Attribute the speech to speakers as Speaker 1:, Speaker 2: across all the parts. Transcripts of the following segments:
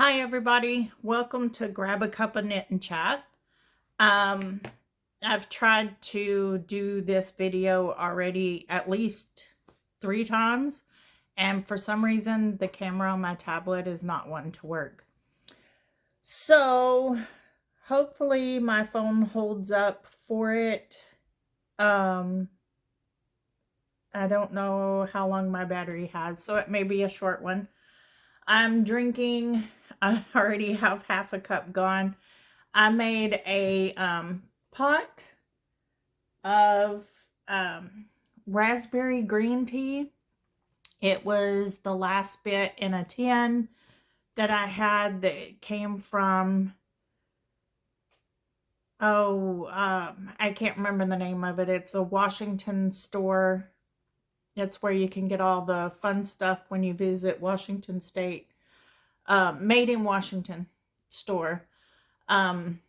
Speaker 1: Hi everybody, welcome to Grab a Cup of Knit and Chat. Um, I've tried to do this video already at least 3 times, and for some reason the camera on my tablet is not wanting to work. So hopefully my phone holds up for it. I don't know how long my battery has, so it may be a short one. I'm drinking, I already have half a cup gone. I made a pot of raspberry green tea. It was the last bit in a tin that I had that came from, I can't remember the name of it. It's a Washington store. It's where you can get all the fun stuff when you visit Washington State. Made in Washington store. And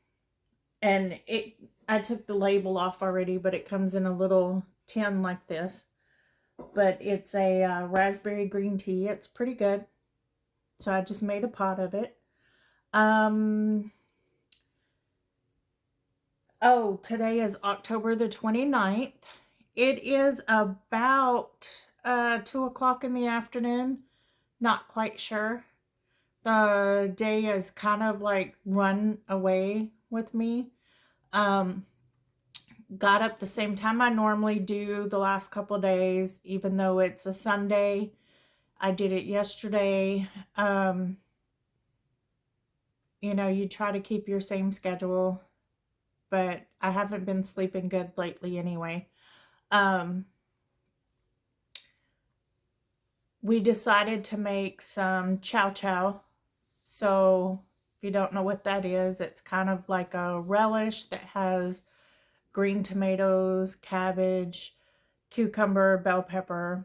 Speaker 1: I took the label off already, but it comes in a little tin like this. But it's a raspberry green tea. It's pretty good. So I just made a pot of it. Today is October the 29th. It is about 2 o'clock in the afternoon. Not quite sure. The day is kind of like run away with me. Got up the same time I normally do the last couple of days, even though it's a Sunday. I did it yesterday. You try to keep your same schedule, but I haven't been sleeping good lately anyway. We decided to make some chow chow. So if you don't know what that is, it's kind of like a relish that has green tomatoes, cabbage, cucumber, bell pepper,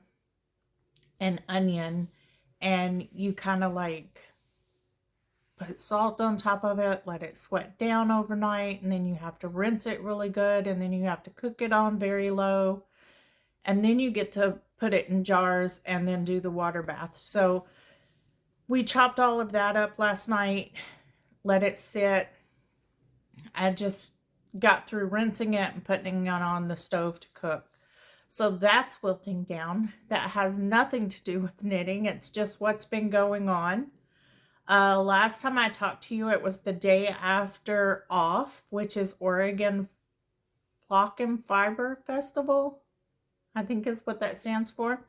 Speaker 1: and onion, and you kind of like put salt on top of it, let it sweat down overnight, and then you have to rinse it really good, and then you have to cook it on very low, and then you get to put it in jars and then do the water bath. So we chopped all of that up last night, let it sit. I just got through rinsing it and putting it on the stove to cook. So that's wilting down. That has nothing to do with knitting. It's just what's been going on. Last time I talked to you, it was the day after OFF, which is Oregon Flock and Fiber Festival, I think is what that stands for.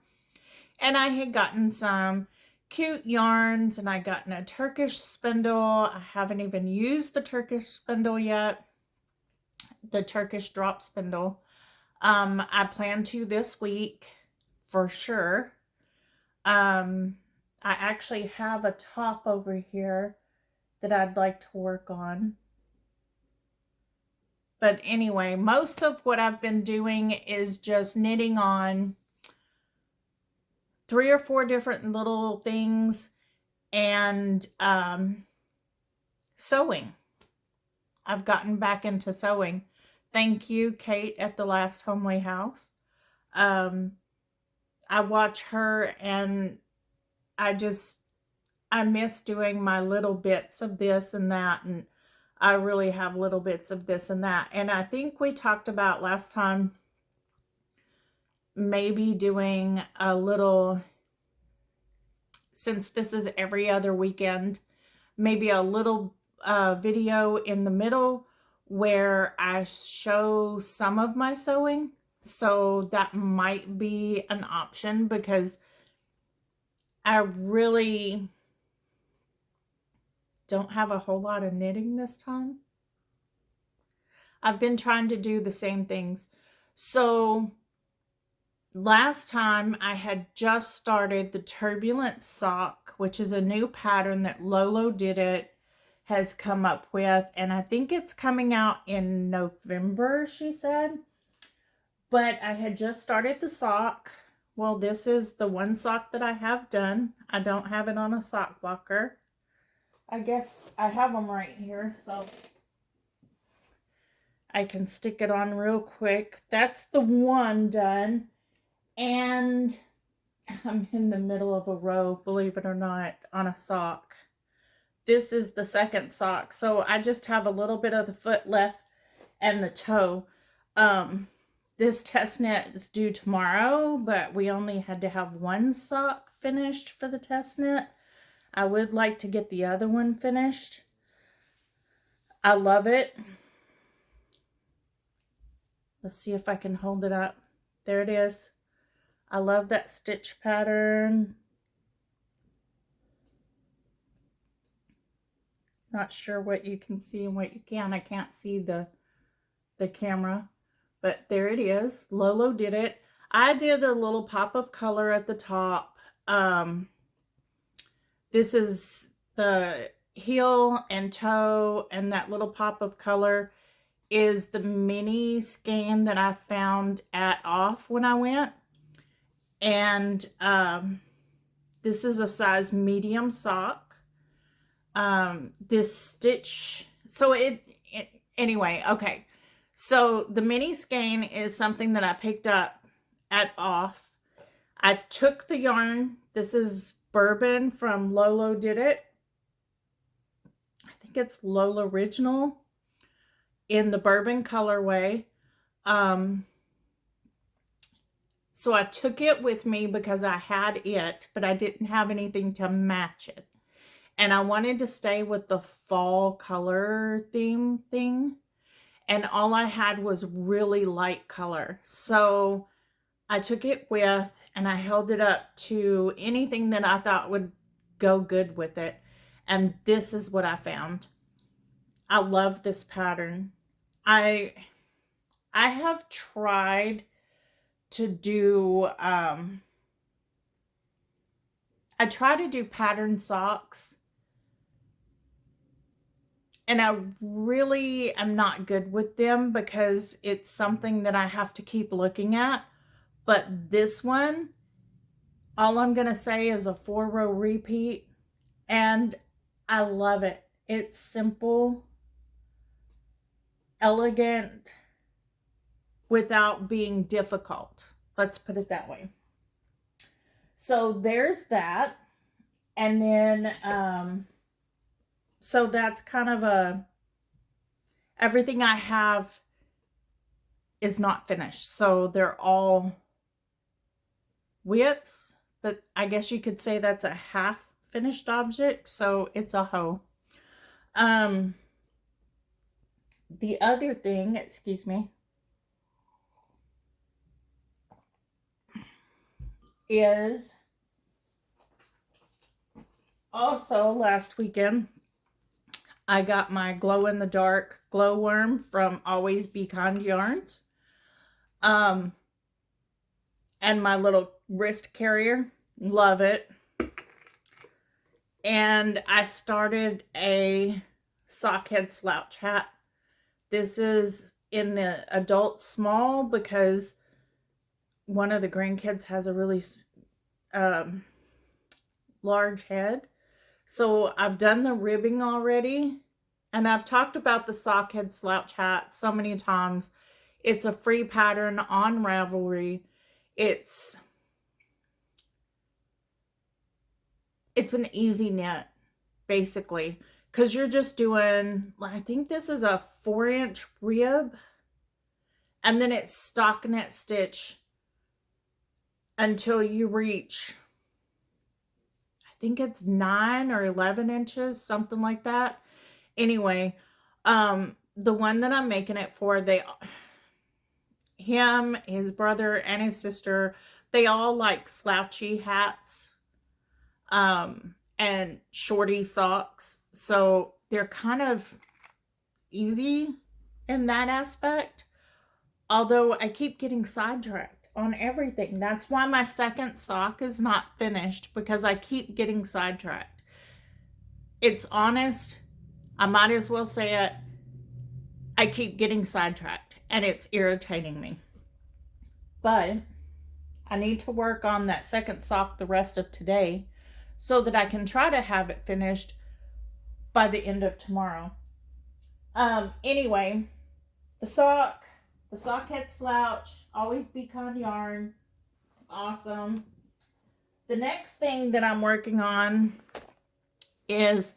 Speaker 1: And I had gotten some cute yarns, and I gotten a Turkish spindle. I haven't even used the Turkish spindle yet. The Turkish drop spindle. I plan to this week for sure. I actually have a top over here that I'd like to work on. But anyway, most of what I've been doing is just knitting on 3 or 4 different little things and sewing. I've gotten back into sewing. Thank you, Kate, at the last Homely House. I watch her and I miss doing my little bits of this and that, and I really have little bits of this and that. And I think we talked about last time maybe doing a little, since this is every other weekend, maybe a little video in the middle where I show some of my sewing. So that might be an option because I really don't have a whole lot of knitting this time. I've been trying to do the same things. So last time I had just started the Turbulent Sock, which is a new pattern that Lolo Did It has come up with, and I think it's coming out in November, she said. But I had just started the sock. Well, this is the one sock that I have done. I don't have it on a sock blocker. I guess I have them right here, so I can stick it on real quick. That's the one done. And I'm in the middle of a row, believe it or not, on a sock. this is the second sock. So I just have a little bit of the foot left and the toe. This test knit is due tomorrow, but we only had to have one sock finished for the test knit. I would like to get the other one finished. I love it. Let's see if I can hold it up. There it is. I love that stitch pattern. Not sure what you can see and what you can. I can't see the camera, but there it is. Lolo did it. I did a little pop of color at the top. This is the heel and toe, and that little pop of color is the mini skein that I found at Off when I went. And this is a size medium sock. This stitch, so anyway, okay. So the mini skein is something that I picked up at Off. I took the yarn. This is Bourbon from Lolo Did It. I think it's Lola Original in the Bourbon colorway. So I took it with me because I had it, but I didn't have anything to match it. And I wanted to stay with the fall color theme thing. And all I had was really light color. So I took it with, and I held it up to anything that I thought would go good with it. And this is what I found. I love this pattern. I have tried to do, I try to do pattern socks, and I really am not good with them because it's something that I have to keep looking at. But this one, all I'm going to say is a 4-row repeat, and I love it. It's simple, elegant, without being difficult. Let's put it that way. So there's that. And then, so that's kind of everything I have is not finished. So they're all whips, but I guess you could say that's a half finished object. So it's a hoe. The other thing, excuse me, is also last weekend I got my glow in the dark glowworm from Always Be Kind Yarns, and my little wrist carrier. Love it. And I started a sockhead slouch hat. This is in the adult small because one of the grandkids has a really large head. So I've done the ribbing already, and I've talked about the sockhead slouch hat so many times. It's a free pattern on Ravelry. It's an easy knit, basically, because you're just doing, I think this is a 4-inch rib, and then it's stockinette stitch until you reach, I think it's 9 or 11 inches, something like that. Anyway, the one that I'm making it for, him, his brother, and his sister, they all like slouchy hats, and shorty socks. So they're kind of easy in that aspect. Although I keep getting sidetracked on everything. That's why my second sock is not finished, because I keep getting sidetracked. It's honest. I might as well say it. I keep getting sidetracked, and it's irritating me. But I need to work on that second sock the rest of today so that I can try to have it finished by the end of tomorrow. Anyway, the sockhead slouch, Always Be Kind yarn, awesome. The next thing that I'm working on is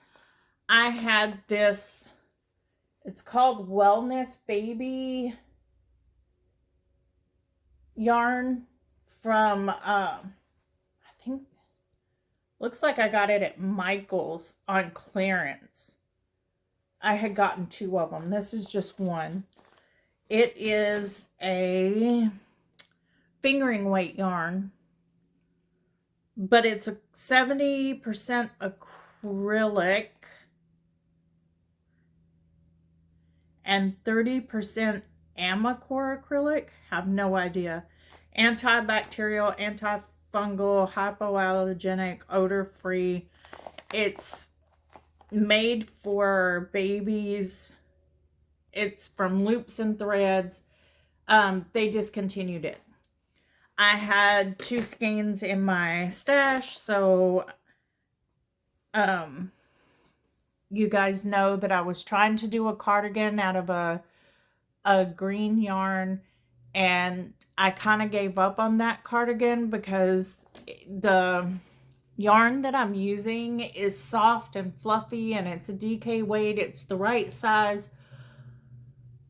Speaker 1: I had this, it's called Wellness Baby yarn from, I think, looks like I got it at Michael's on clearance. I had gotten 2 of them. This is just one. It is a fingering weight yarn, but it's a 70% acrylic and 30% Amacor acrylic. Have no idea. Antibacterial, antifungal, hypoallergenic, odor-free. It's made for babies. It's from Loops and Threads. They discontinued it. I had 2 skeins in my stash, so you guys know that I was trying to do a cardigan out of a green yarn, and I kind of gave up on that cardigan because the yarn that I'm using is soft and fluffy, and it's a DK weight. It's the right size,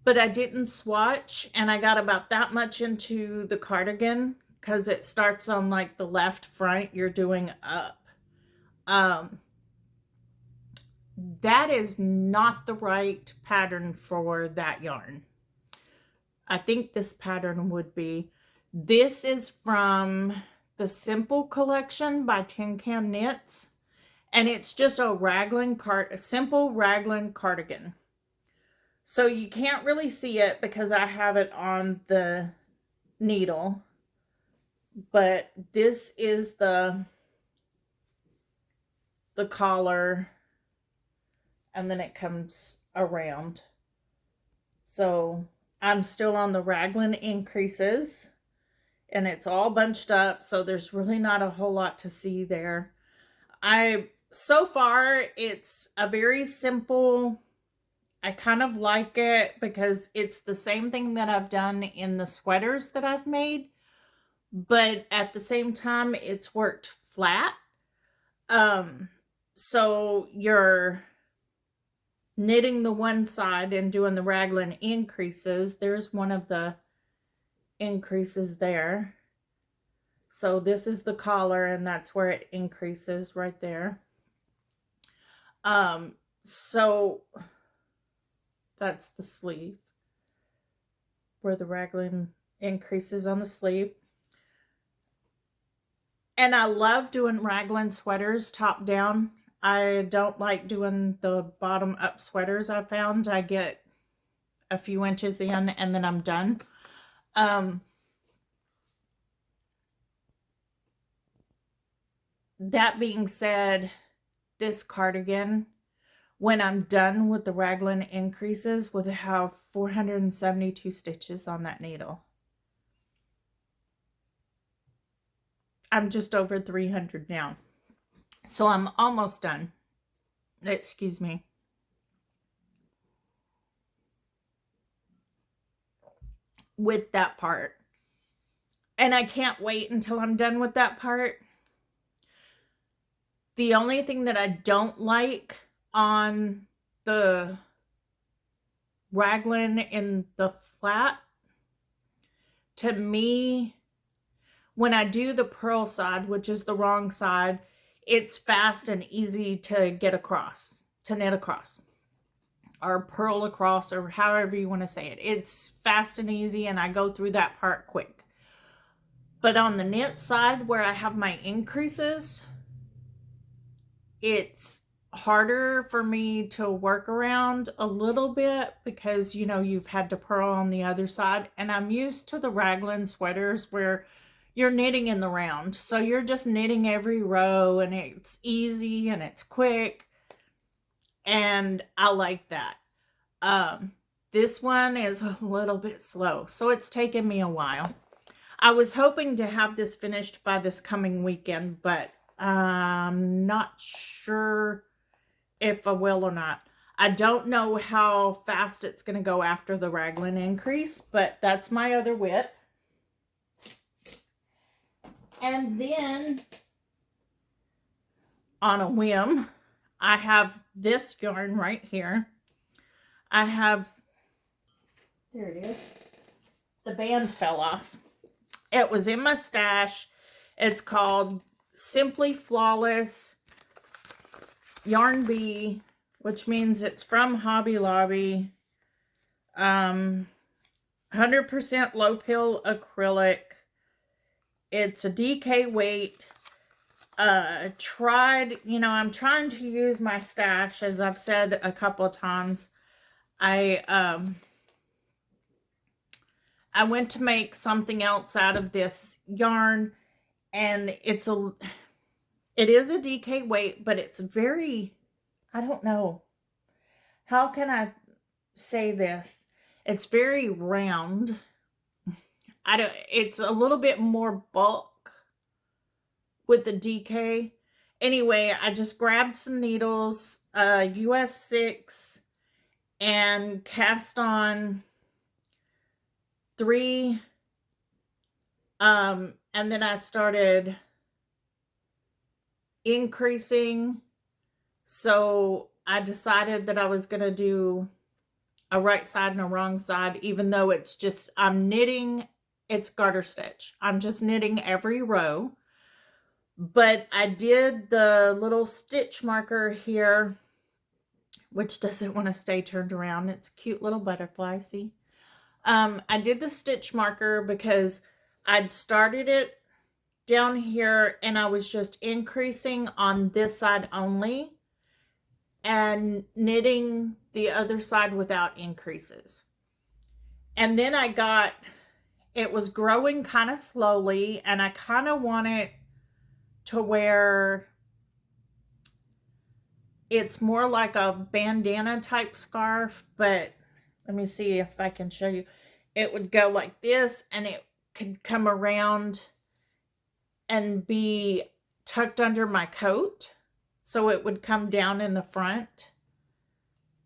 Speaker 1: but I didn't swatch, and I got about that much into the cardigan because it starts on like the left front. You're doing up. That is not the right pattern for that yarn. I think this pattern would be. This is from the Simple collection by Tin Can Knits, and it's just a simple raglan cardigan. So you can't really see it because I have it on the needle, but this is the collar, and then it comes around. So I'm still on the raglan increases, and it's all bunched up, so there's really not a whole lot to see there. So far, it's a very simple, I kind of like it because it's the same thing that I've done in the sweaters that I've made, but at the same time, it's worked flat. So you're knitting the one side and doing the raglan increases. There's one of the increases there. So this is the collar, and that's where it increases right there. So that's the sleeve, where the raglan increases on the sleeve. And I love doing raglan sweaters top down. I don't like doing the bottom up sweaters. I found I get a few inches in and then I'm done. That being said, this cardigan, when I'm done with the raglan increases, will have 472 stitches on that needle. I'm just over 300 now. So I'm almost done. Excuse me. With that part. And I can't wait until I'm done with that part. The only thing that I don't like on the raglan in the flat, to me, when I do the purl side, which is the wrong side, it's fast and easy to get across, to knit across, or purl across, or however you want to say it. It's fast and easy, and I go through that part quick. But on the knit side, where I have my increases, it's harder for me to work around a little bit because, you know, you've had to purl on the other side. And I'm used to the raglan sweaters where you're knitting in the round. So you're just knitting every row, and it's easy and it's quick. And I like that. This one is a little bit slow, so it's taken me a while. I was hoping to have this finished by this coming weekend, but I'm not sure if I will or not. I don't know how fast it's going to go after the raglan increase, but that's my other whip. And then, on a whim, I have this yarn right here. I have, there it is. The band fell off. It was in my stash. It's called Simply Flawless Yarn Bee, which means it's from Hobby Lobby. 100% low pill acrylic. It's a DK weight. I'm trying to use my stash, as I've said a couple of times. I went to make something else out of this yarn, and it is a DK weight, but it's very, I don't know. How can I say this? It's very round. It's a little bit more bulk with the DK. Anyway, I just grabbed some needles, US 6, and cast on 3. And then I started increasing. So I decided that I was going to do a right side and a wrong side, even though it's just, I'm knitting, it's garter stitch. I'm just knitting every row. But I did the little stitch marker here, which doesn't want to stay turned around. It's a cute little butterfly, see? I did the stitch marker because I'd started it down here and I was just increasing on this side only and knitting the other side without increases. And then it was growing kind of slowly, and I kind of want it to where it's more like a bandana type scarf, but let me see if I can show you. It would go like this, and it could come around and be tucked under my coat. So it would come down in the front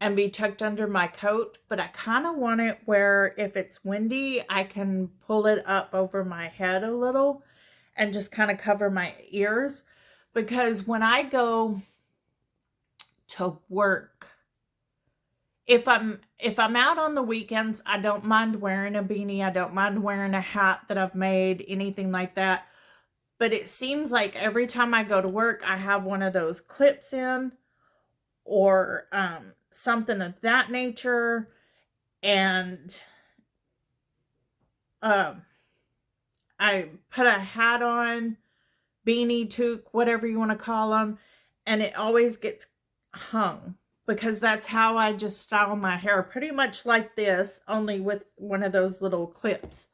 Speaker 1: and be tucked under my coat. But I kind of want it where if it's windy, I can pull it up over my head a little and just kind of cover my ears. Because when I go to work, if I'm out on the weekends, I don't mind wearing a beanie. I don't mind wearing a hat that I've made, anything like that. But it seems like every time I go to work, I have one of those clips in or something of that nature. And I put a hat on, beanie, toque, whatever you want to call them, and it always gets hung because that's how I just style my hair, pretty much like this, only with one of those little clips.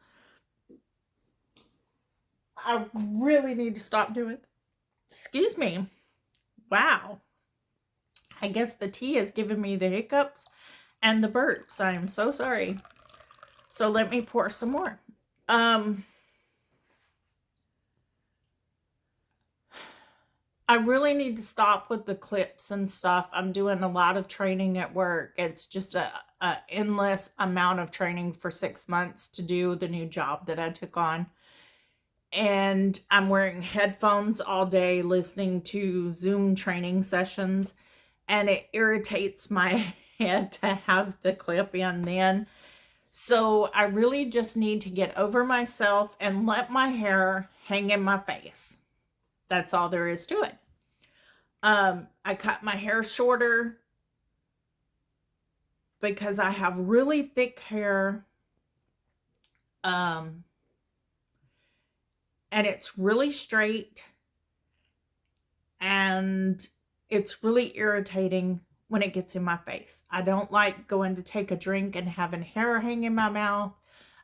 Speaker 1: I really need to stop doing it. Excuse me. Wow. I guess the tea has given me the hiccups and the burps. I am so sorry. So let me pour some more. I really need to stop with the clips and stuff. I'm doing a lot of training at work. It's just a endless amount of training for 6 months to do the new job that I took on. And I'm wearing headphones all day listening to Zoom training sessions, and it irritates my head to have the clip in then. So I really just need to get over myself and let my hair hang in my face. That's all there is to it. I cut my hair shorter because I have really thick hair. And it's really straight, and it's really irritating when it gets in my face. I don't like going to take a drink and having hair hang in my mouth.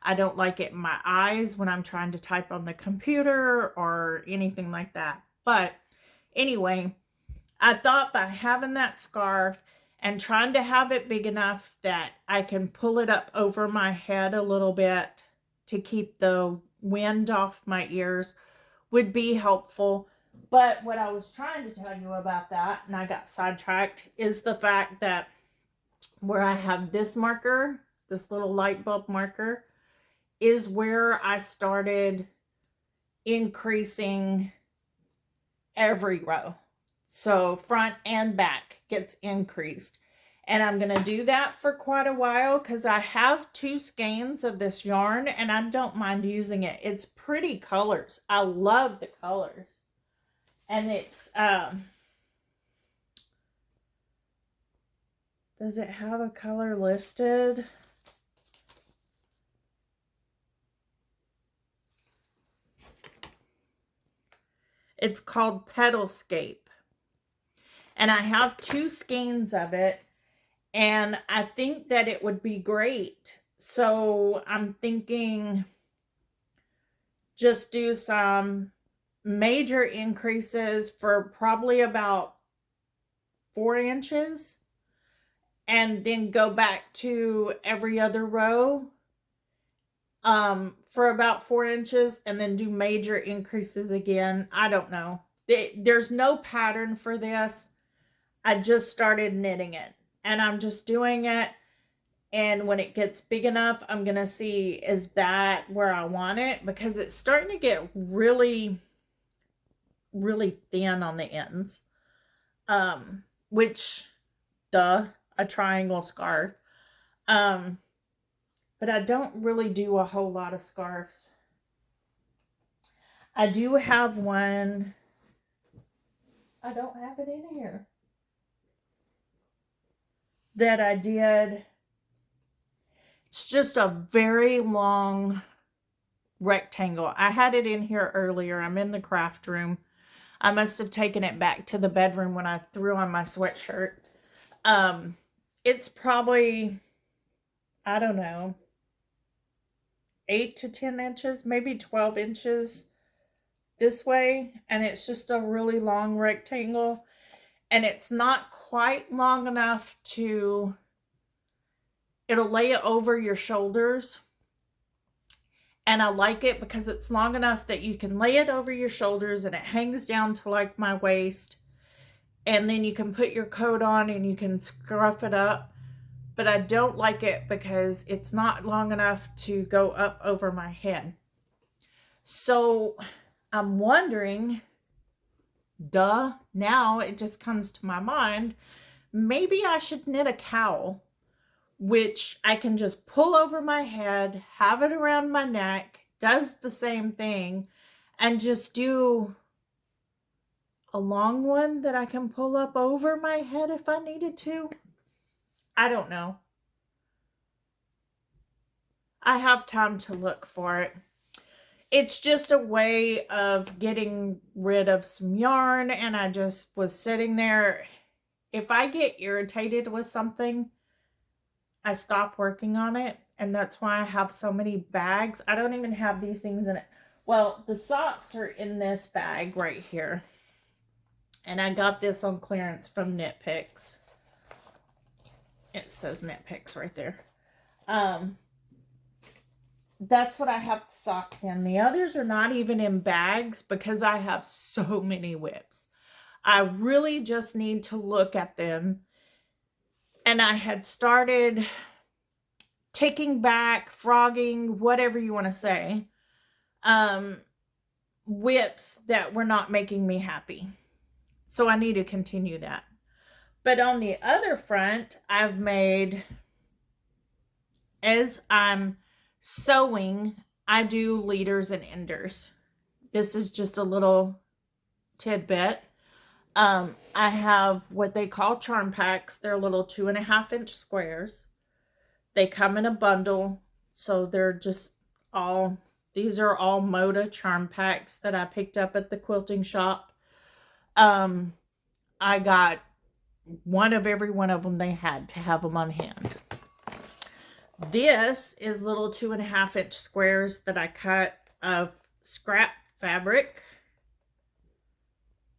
Speaker 1: I don't like it in my eyes when I'm trying to type on the computer or anything like that. But anyway, I thought by having that scarf and trying to have it big enough that I can pull it up over my head a little bit to keep the wind off my ears would be helpful. But what I was trying to tell you about that, and I got sidetracked, is the fact that where I have this marker, this little light bulb marker, is where I started increasing every row. So front and back gets increased. And I'm going to do that for quite a while because I have 2 skeins of this yarn and I don't mind using it. It's pretty colors. I love the colors. And it's, does it have a color listed? It's called Pedalscape. And I have 2 skeins of it. And I think that it would be great. So I'm thinking just do some major increases for probably about 4 inches. And then go back to every other row for about 4 inches. And then do major increases again. I don't know. There's no pattern for this. I just started knitting it. And I'm just doing it. And when it gets big enough, I'm going to see, is that where I want it? Because it's starting to get really, really thin on the ends. Which, a triangle scarf. But I don't really do a whole lot of scarves. I do have one. I don't have it in here. That I did. It's just a very long rectangle. I had it in here earlier. I'm in the craft room. I must have taken it back to the bedroom when I threw on my sweatshirt. It's probably, I don't know, 8 to 10 inches, maybe 12 inches this way. And it's just a really long rectangle. And it's not quite long enough to, it'll lay it over your shoulders. And I like it because it's long enough that you can lay it over your shoulders and it hangs down to like my waist. And then you can put your coat on and you can scruff it up. But I don't like it because it's not long enough to go up over my head. So I'm wondering, now it just comes to my mind, maybe I should knit a cowl, which I can just pull over my head, have it around my neck, does the same thing, and just do a long one that I can pull up over my head if I needed to. I don't know. I have time to look for it. It's just a way of getting rid of some yarn, and I just was sitting there. If I get irritated with something, I stop working on it, and that's why I have so many bags. I don't even have these things in it. Well, the socks are in this bag right here. And I got this on clearance from Knit Picks. It says Knit Picks right there. That's what I have the socks in. The others are not even in bags because I have so many whips. I really just need to look at them. And I had started taking back, frogging, whatever you want to say, whips that were not making me happy. So I need to continue that. But on the other front, I've made, as I'm sewing, I do leaders and enders. This is just a little tidbit. I have what they call charm packs. They're little 2.5-inch squares. They come in a bundle. So they're just all, these are all Moda charm packs that I picked up at the quilting shop. I got one of every one of them they had to have them on hand. This is little 2.5-inch squares that I cut of scrap fabric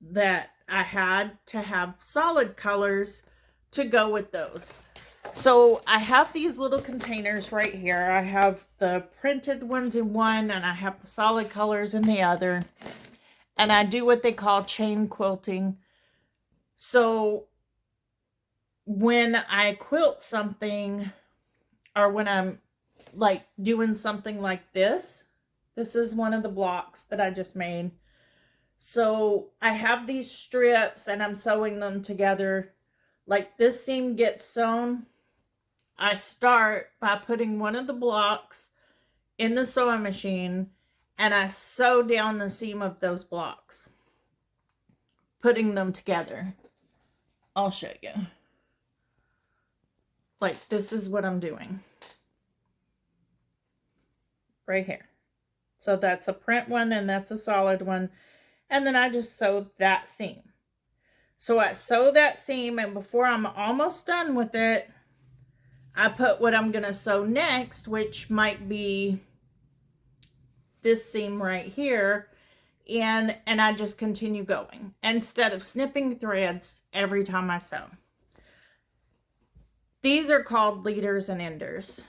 Speaker 1: that I had to have solid colors to go with those. So I have these little containers right here. I have the printed ones in one and I have the solid colors in the other. And I do what they call chain quilting. So when I quilt something, or when I'm like doing something like this is one of the blocks that I just made. So I have these strips and I'm sewing them together. Like this seam gets sewn. I start by putting one of the blocks in the sewing machine and I sew down the seam of those blocks, putting them together. I'll show you. Like this is what I'm doing. Right here. So that's a print one and that's a solid one. And then I just sew that seam. So I sew that seam, and before I'm almost done with it, I put what I'm going to sew next, which might be this seam right here, and I just continue going instead of snipping threads every time I sew. These are called leaders and enders.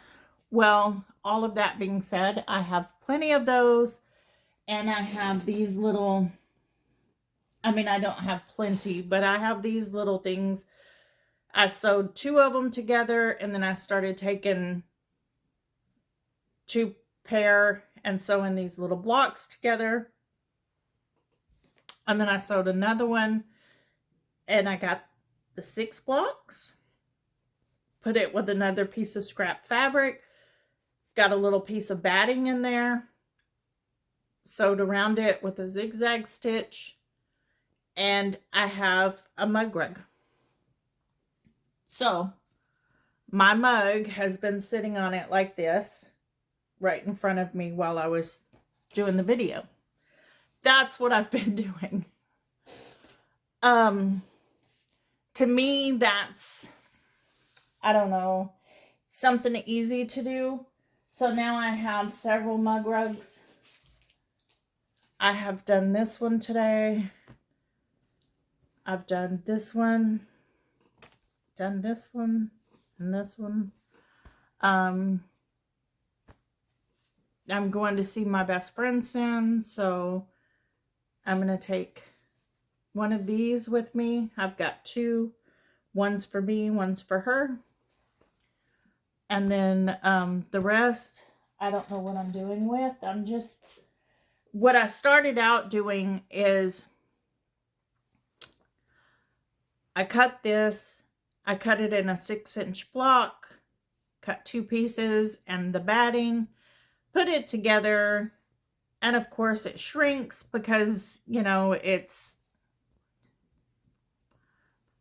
Speaker 1: Well, all of that being said, I have plenty of those, and I have these little, I mean, I don't have plenty, but I have these little things. I sewed 2 of them together, and then I started taking 2 pair and sewing these little blocks together. And then I sewed another one, and I got the 6 blocks, put it with another piece of scrap fabric, got a little piece of batting in there, sewed around it with a zigzag stitch, and I have a mug rug. So my mug has been sitting on it like this right in front of me while I was doing the video. That's what I've been doing. To me, that's, I don't know, something easy to do. So now I have several mug rugs. I have done this one today. I've done this one, and this one. I'm going to see my best friend soon, so I'm going to take one of these with me. I've got 2. One's for me, one's for her. And then the rest, I don't know what I'm doing with. What I started out doing is I cut this. I cut it in a 6-inch block, cut 2 pieces and the batting, put it together, and of course it shrinks because, you know, it's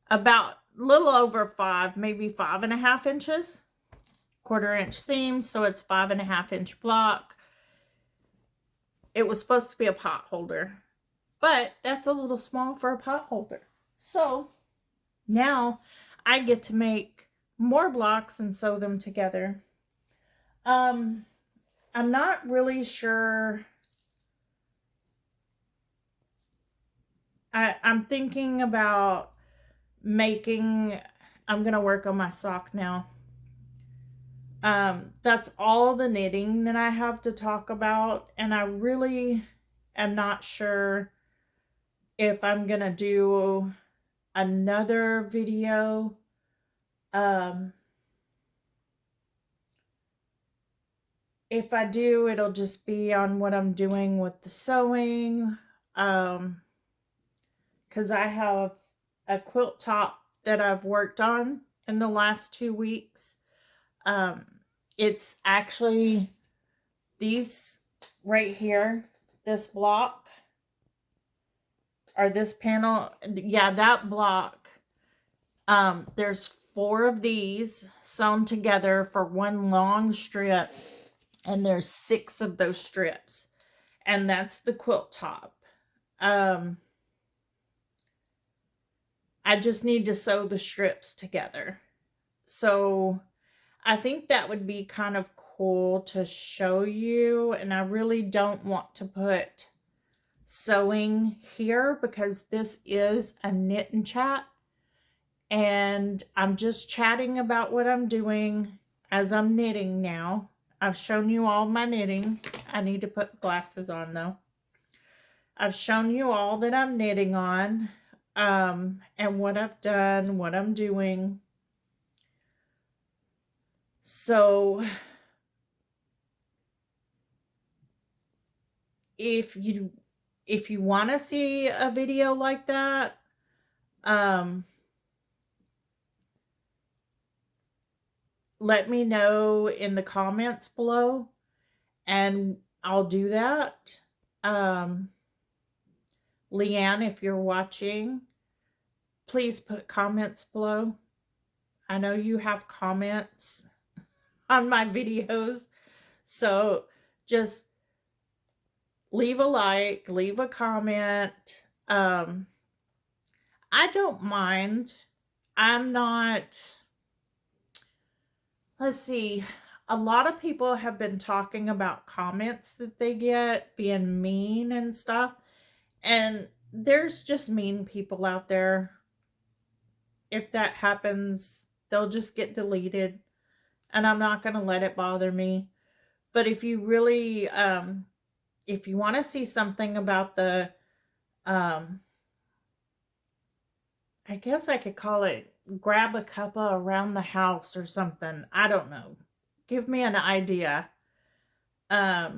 Speaker 1: about a little over 5, maybe 5.5 inches, 1/4 inch seam, so it's 5.5 inch block. It was supposed to be a pot holder, but that's a little small for a pot holder. So now I get to make more blocks and sew them together. I'm not really sure. I'm thinking about making, I'm going to work on my sock now. That's all the knitting that I have to talk about, and I really am not sure if I'm going to do another video. If I do, it'll just be on what I'm doing with the sewing. Because I have a quilt top that I've worked on in the last 2 weeks. It's actually these right here, this block, or this panel. Yeah, that block. There's 4 of these sewn together for one long strip, and there's 6 of those strips, and that's the quilt top. I just need to sew the strips together. So I think that would be kind of cool to show you, and I really don't want to put sewing here because this is a knit and chat, and I'm just chatting about what I'm doing as I'm knitting now. I've shown you all my knitting. I need to put glasses on though. I've shown you all that I'm knitting on, and what I've done, what I'm doing. So if you if you want to see a video like that, let me know in the comments below and I'll do that. Um, Leanne, if you're watching, please put comments below. I know you have comments on my videos, so just leave a like, leave a comment. I don't mind. I'm not, let's see, a lot of people have been talking about comments that they get being mean and stuff. And there's just mean people out there. If that happens, they'll just get deleted. And I'm not going to let it bother me. But if you really, if you want to see something about the, I guess I could call it grab a cuppa around the house or something. I don't know. Give me an idea. I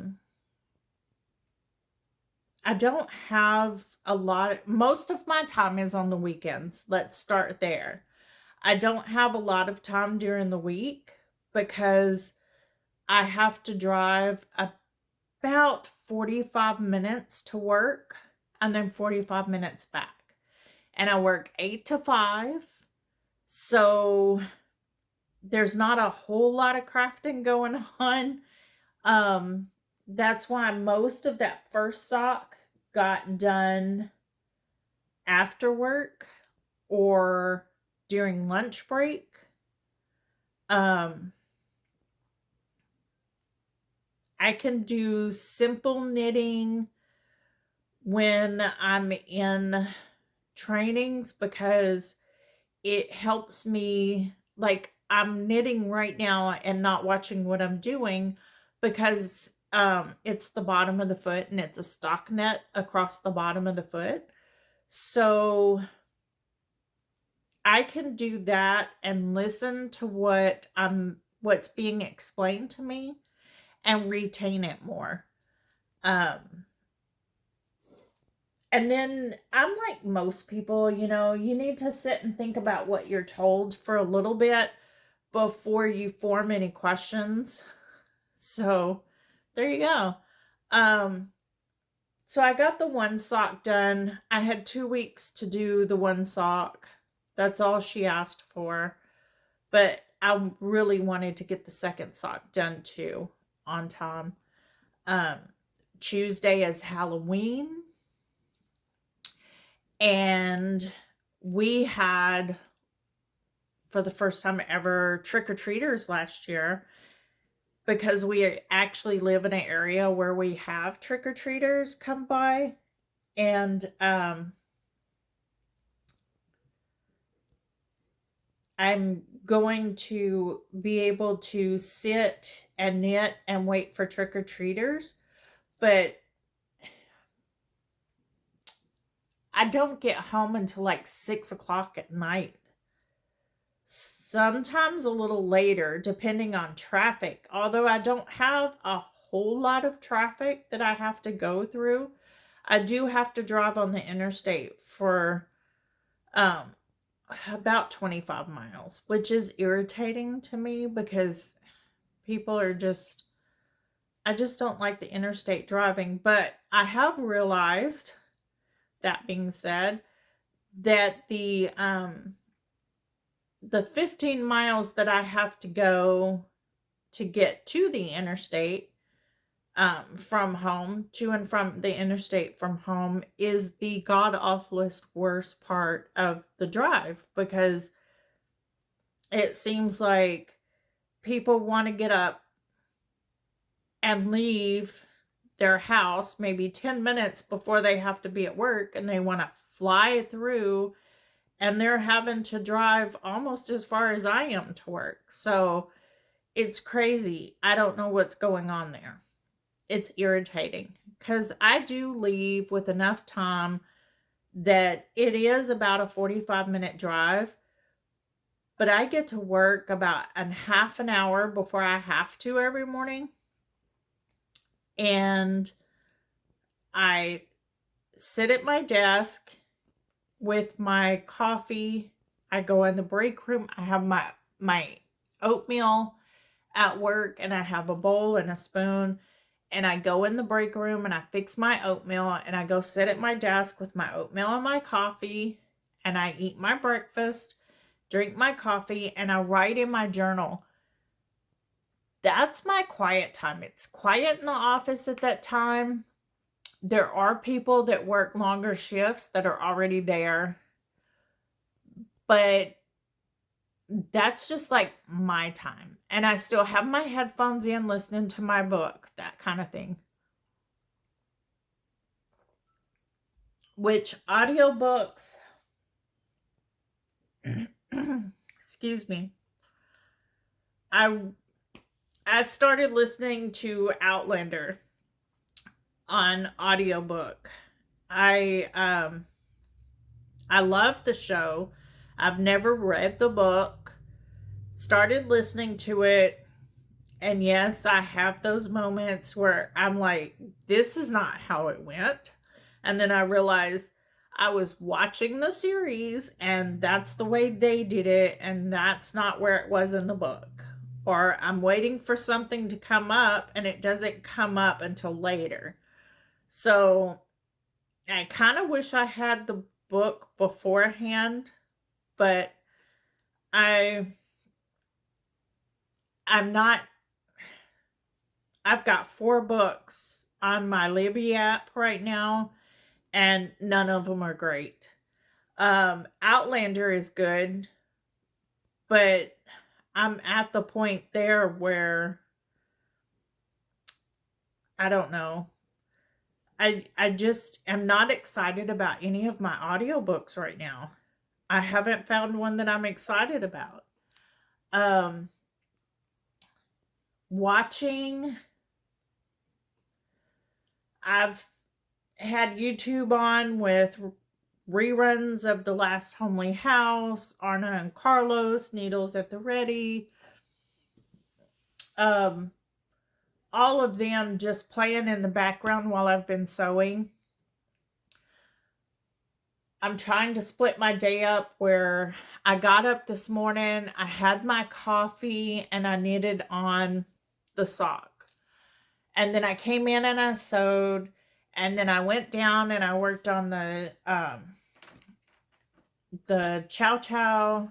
Speaker 1: don't have a lot. Most of my time is on the weekends. Let's start there. I don't have a lot of time during the week because I have to drive about 45 minutes to work and then 45 minutes back. And I work 8 to 5. So there's not a whole lot of crafting going on. That's why most of that first sock got done after work or during lunch break. I can do simple knitting when I'm in trainings because it helps me. Like, I'm knitting right now and not watching what I'm doing because it's the bottom of the foot and it's a stock net across the bottom of the foot. So I can do that and listen to what's being explained to me and retain it more. And then I'm like most people, you need to sit and think about what you're told for a little bit before you form any questions. So there you go. So I got the one sock done. I had 2 weeks to do the one sock. That's all she asked for. But I really wanted to get the second sock done too on time. Tuesday is Halloween. And we had, for the first time ever, trick-or-treaters last year because we actually live in an area where we have trick-or-treaters come by. And I'm going to be able to sit and knit and wait for trick-or-treaters. But I don't get home until like 6 o'clock at night. Sometimes a little later, depending on traffic. Although I don't have a whole lot of traffic that I have to go through, I do have to drive on the interstate for about 25 miles, which is irritating to me because people are just, I just don't like the interstate driving. But I have realized, that being said, that the 15 miles that I have to go to get to the interstate from home, to and from the interstate from home, is the god-awfulest worst part of the drive because it seems like people want to get up and leave their house maybe 10 minutes before they have to be at work and they want to fly through, and they're having to drive almost as far as I am to work. So it's crazy. I don't know what's going on there. It's irritating because I do leave with enough time that it is about a 45-minute drive, but I get to work about a half an hour before I have to every morning. And I sit at my desk with my coffee. I go in the break room. I have my oatmeal at work, and I have a bowl and a spoon, and I go in the break room and I fix my oatmeal, and I go sit at my desk with my oatmeal and my coffee, and I eat my breakfast, drink my coffee, and I write in my journal. That's my quiet time. It's quiet in the office at that time. There are people that work longer shifts that are already there, but that's just like my time. And I still have my headphones in listening to my book, that kind of thing. Which audiobooks, excuse me, I I started listening to Outlander on audiobook. I I love the show. I've never read the book. Started listening to it, and yes, I have those moments where I'm like, this is not how it went. And then I realized I was watching the series and that's the way they did it, and that's not where it was in the book. Or I'm waiting for something to come up and it doesn't come up until later. So I kind of wish I had the book beforehand, but I I'm not I've got 4 books on my Libby app right now, and none of them are great. Outlander is good, but I'm at the point there where I don't know. I just am not excited about any of my audiobooks right now. I haven't found one that I'm excited about. Um Watching, I've had YouTube on with reruns of The Last Homely House, Arna and Carlos, Needles at the Ready. Um, all of them just playing in the background while I've been sewing. I'm trying to split my day up where I got up this morning, I had my coffee, and I knitted on the sock. And then I came in and I sewed, and then I went down and I worked on the chow chow.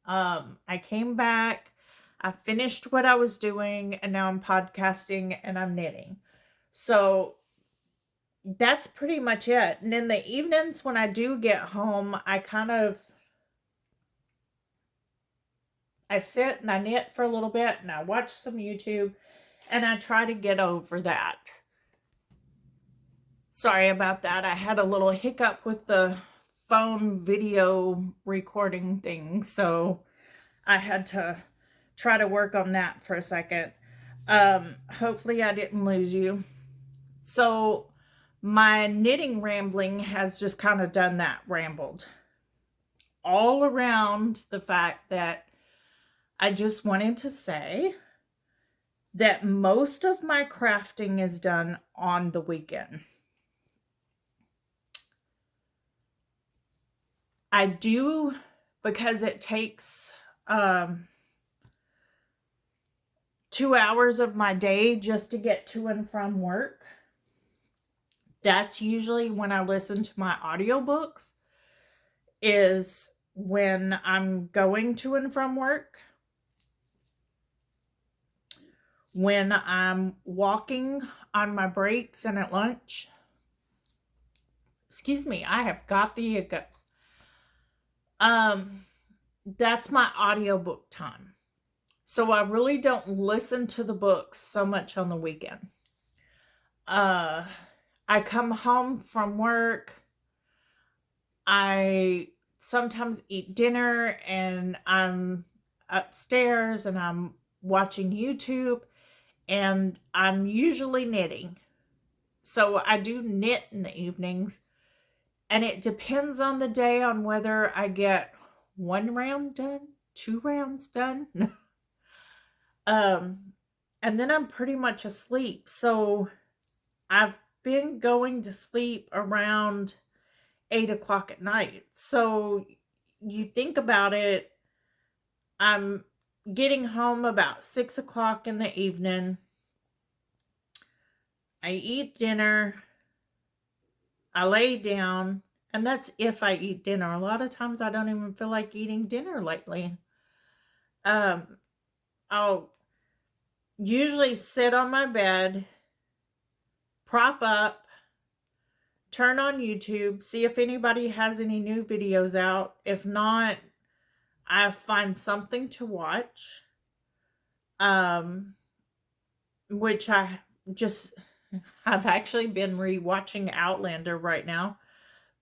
Speaker 1: I came back, I finished what I was doing, and now I'm podcasting and I'm knitting. So that's pretty much it. And in the evenings when I do get home, I sit and I knit for a little bit and I watch some YouTube and I try to get over that. Sorry about that. I had a little hiccup with the phone video recording thing, so I had to try to work on that for a second. Hopefully I didn't lose you. So my knitting rambling has just kind of done that, rambled all around the fact that I just wanted to say that most of my crafting is done on the weekend. I do, because it takes 2 hours of my day just to get to and from work. That's usually when I listen to my audiobooks, is when I'm going to and from work, when I'm walking on my breaks and at lunch. Excuse me, I have got the hiccups. That's my audiobook time. So I really don't listen to the books so much on the weekend. I come home from work. I sometimes eat dinner and I'm upstairs and I'm watching YouTube, and I'm usually knitting. So I do knit in the evenings, and it depends on the day on whether I get 1 round done, 2 rounds done. And then I'm pretty much asleep. So I've been going to sleep around 8 o'clock at night. So you think about it, I'm getting home about 6 o'clock in the evening. I eat dinner, I lay down, and that's if I eat dinner. A lot of times I don't even feel like eating dinner lately. Um, I'll usually sit on my bed, prop up, turn on YouTube, see if anybody has any new videos out. If not, I find something to watch. Um, which I just I've actually been rewatching Outlander right now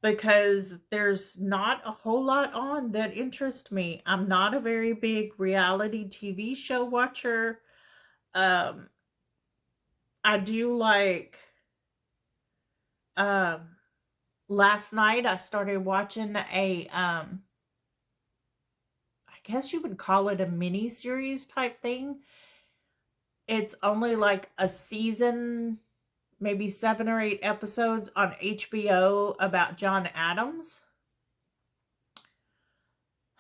Speaker 1: because there's not a whole lot on that interests me. I'm not a very big reality TV show watcher. Um, I do like um last night I started watching a I guess you would call it a mini series type thing. It's only like a season, maybe 7 or 8 episodes on HBO about John Adams.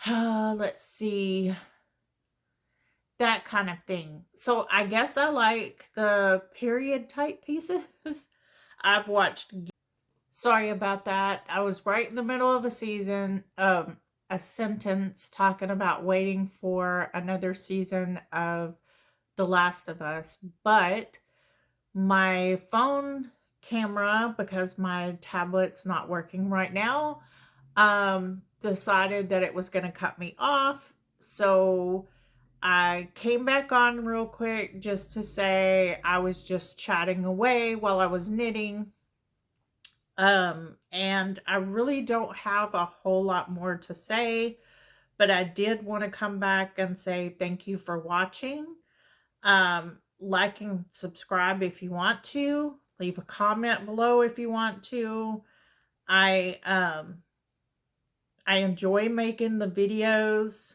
Speaker 1: Let's see. That kind of thing. So I guess I like the period type pieces. I've watched. Sorry about that. I was right in the middle of a season, a sentence talking about waiting for another season of The Last of Us. But my phone camera, because my tablet's not working right now, decided that it was going to cut me off. So I came back on real quick just to say I was just chatting away while I was knitting. And I really don't have a whole lot more to say, but I did want to come back and say thank you for watching. Like and subscribe if you want to. Leave a comment below if you want to. I enjoy making the videos.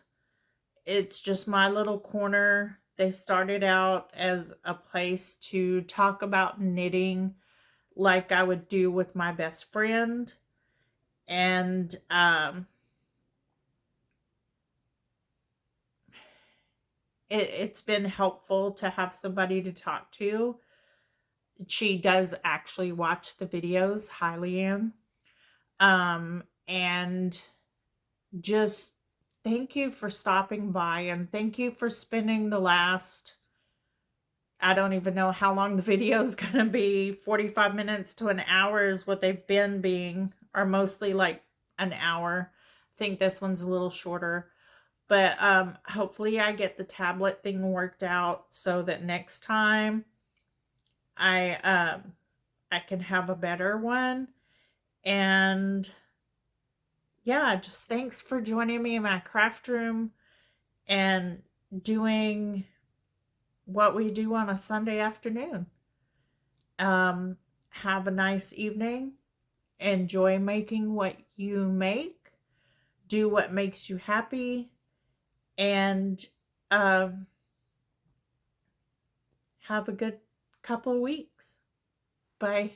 Speaker 1: It's just my little corner. They started out as a place to talk about knitting like I would do with my best friend. And it's been helpful to have somebody to talk to. She does actually watch the videos, hi Leanne. And just thank you for stopping by, and thank you for spending the last, I don't even know how long the video is going to be. 45 minutes to an hour is what they've been being, or mostly like an hour. I think this one's a little shorter. But hopefully I get the tablet thing worked out so that next time I can have a better one. And yeah, just thanks for joining me in my craft room and doing what we do on a Sunday afternoon. Have a nice evening. Enjoy making what you make. Do what makes you happy. And have a good couple of weeks. Bye.